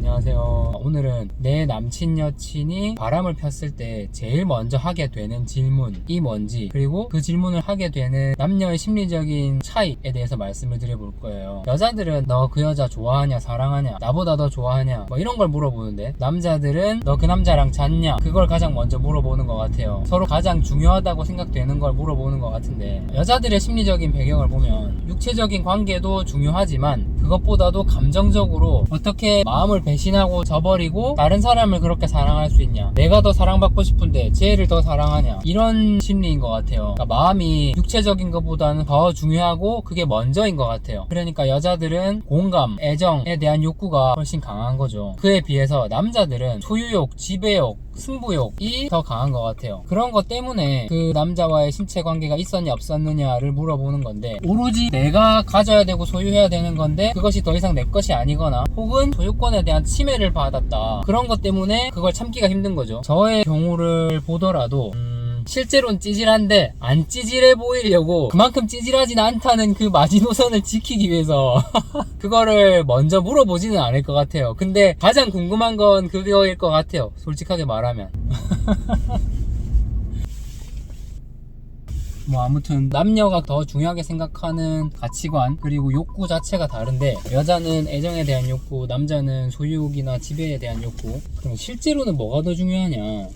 안녕하세요. 오늘은 내 남친 여친이 바람을 폈을 때 제일 먼저 하게 되는 질문이 뭔지, 그리고 그 질문을 하게 되는 남녀의 심리적인 차이에 대해서 말씀을 드려볼 거예요. 여자들은 너 그 여자 좋아하냐, 사랑하냐, 나보다 더 좋아하냐, 뭐 이런 걸 물어보는데, 남자들은 너 그 남자랑 잤냐, 그걸 가장 먼저 물어보는 것 같아요. 서로 가장 중요하다고 생각되는 걸 물어보는 것 같은데, 여자들의 심리적인 배경을 보면 육체적인 관계도 중요하지만 그것보다도 감정적으로 어떻게 마음을 배신하고 저버리고 다른 사람을 그렇게 사랑할 수 있냐, 내가 더 사랑받고 싶은데 쟤를 더 사랑하냐, 이런 심리인 것 같아요. 그러니까 마음이 육체적인 것보다는 더 중요하고 그게 먼저인 것 같아요. 그러니까 여자들은 공감, 애정에 대한 욕구가 훨씬 강한 거죠. 그에 비해서 남자들은 소유욕, 지배욕, 승부욕이 더 강한 것 같아요. 그런 것 때문에 그 남자와의 신체 관계가 있었냐 없었느냐를 물어보는 건데, 오로지 내가 가져야 되고 소유해야 되는 건데 그것이 더 이상 내 것이 아니거나 혹은 소유권에 대한 침해를 받았다, 그런 것 때문에 그걸 참기가 힘든 거죠. 저의 경우를 보더라도 실제로는 찌질한데 안 찌질해 보이려고 그만큼 찌질하진 않다는 그 마지노선을 지키기 위해서 그거를 먼저 물어보지는 않을 것 같아요. 근데 가장 궁금한 건 그거일 것 같아요, 솔직하게 말하면. 뭐 아무튼 남녀가 더 중요하게 생각하는 가치관 그리고 욕구 자체가 다른데, 여자는 애정에 대한 욕구, 남자는 소유욕이나 지배에 대한 욕구. 그럼 실제로는 뭐가 더 중요하냐,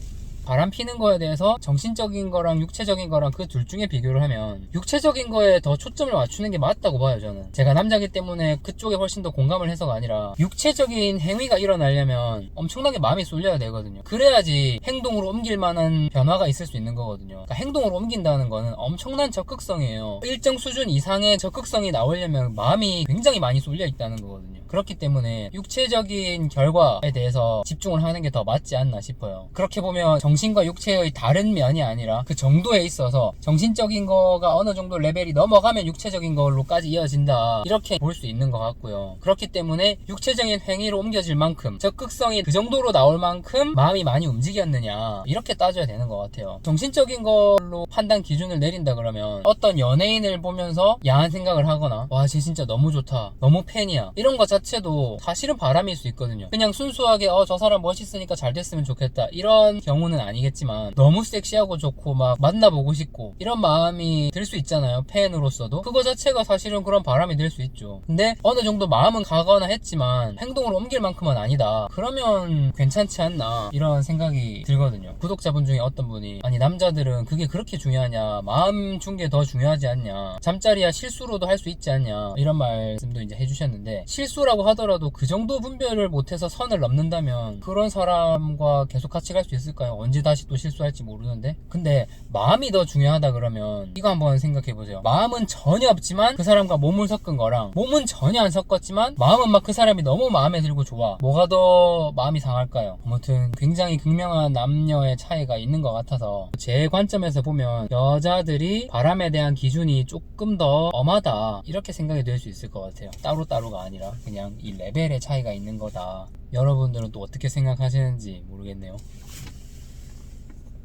바람 피는 거에 대해서 정신적인 거랑 육체적인 거랑 그 둘 중에 비교를 하면 육체적인 거에 더 초점을 맞추는 게 맞다고 봐요. 저는 제가 남자기 때문에 그쪽에 훨씬 더 공감을 해서가 아니라, 육체적인 행위가 일어나려면 엄청나게 마음이 쏠려야 되거든요. 그래야지 행동으로 옮길 만한 변화가 있을 수 있는 거거든요. 그러니까 행동으로 옮긴다는 거는 엄청난 적극성이에요. 일정 수준 이상의 적극성이 나오려면 마음이 굉장히 많이 쏠려 있다는 거거든요. 그렇기 때문에 육체적인 결과에 대해서 집중을 하는 게 더 맞지 않나 싶어요. 그렇게 보면 정신과 육체의 다른 면이 아니라 그 정도에 있어서 정신적인 거가 어느 정도 레벨이 넘어가면 육체적인 걸로까지 이어진다, 이렇게 볼 수 있는 것 같고요. 그렇기 때문에 육체적인 행위로 옮겨질 만큼, 적극성이 그 정도로 나올 만큼 마음이 많이 움직였느냐, 이렇게 따져야 되는 것 같아요. 정신적인 걸로 판단 기준을 내린다 그러면 어떤 연예인을 보면서 야한 생각을 하거나 와 쟤 진짜 너무 좋다, 너무 팬이야, 이런 것 자체도 사실은 바람일 수 있거든요. 그냥 순수하게 저 사람 멋있으니까 잘 됐으면 좋겠다, 이런 경우는 아니겠지만 너무 섹시하고 좋고 막 만나보고 싶고 이런 마음이 들 수 있잖아요, 팬으로서도. 그거 자체가 사실은 그런 바람이 들 수 있죠. 근데 어느 정도 마음은 가거나 했지만 행동으로 옮길 만큼은 아니다, 그러면 괜찮지 않나, 이런 생각이 들거든요. 구독자분 중에 어떤 분이 아니 남자들은 그게 그렇게 중요하냐, 마음 준 게 더 중요하지 않냐, 잠자리야 실수로도 할 수 있지 않냐, 이런 말씀도 이제 해주셨는데, 실수라고 하더라도 그 정도 분별을 못해서 선을 넘는다면 그런 사람과 계속 같이 갈 수 있을까요? 언제 다시 또 실수할지 모르는데. 근데 마음이 더 중요하다 그러면 이거 한번 생각해보세요. 마음은 전혀 없지만 그 사람과 몸을 섞은 거랑, 몸은 전혀 안 섞었지만 마음은 막 그 사람이 너무 마음에 들고 좋아, 뭐가 더 마음이 상할까요? 아무튼 굉장히 극명한 남녀의 차이가 있는 것 같아서, 제 관점에서 보면 여자들이 바람에 대한 기준이 조금 더 엄하다, 이렇게 생각이 될 수 있을 것 같아요. 따로따로가 아니라 그냥 이 레벨의 차이가 있는 거다. 여러분들은 또 어떻게 생각하시는지 모르겠네요.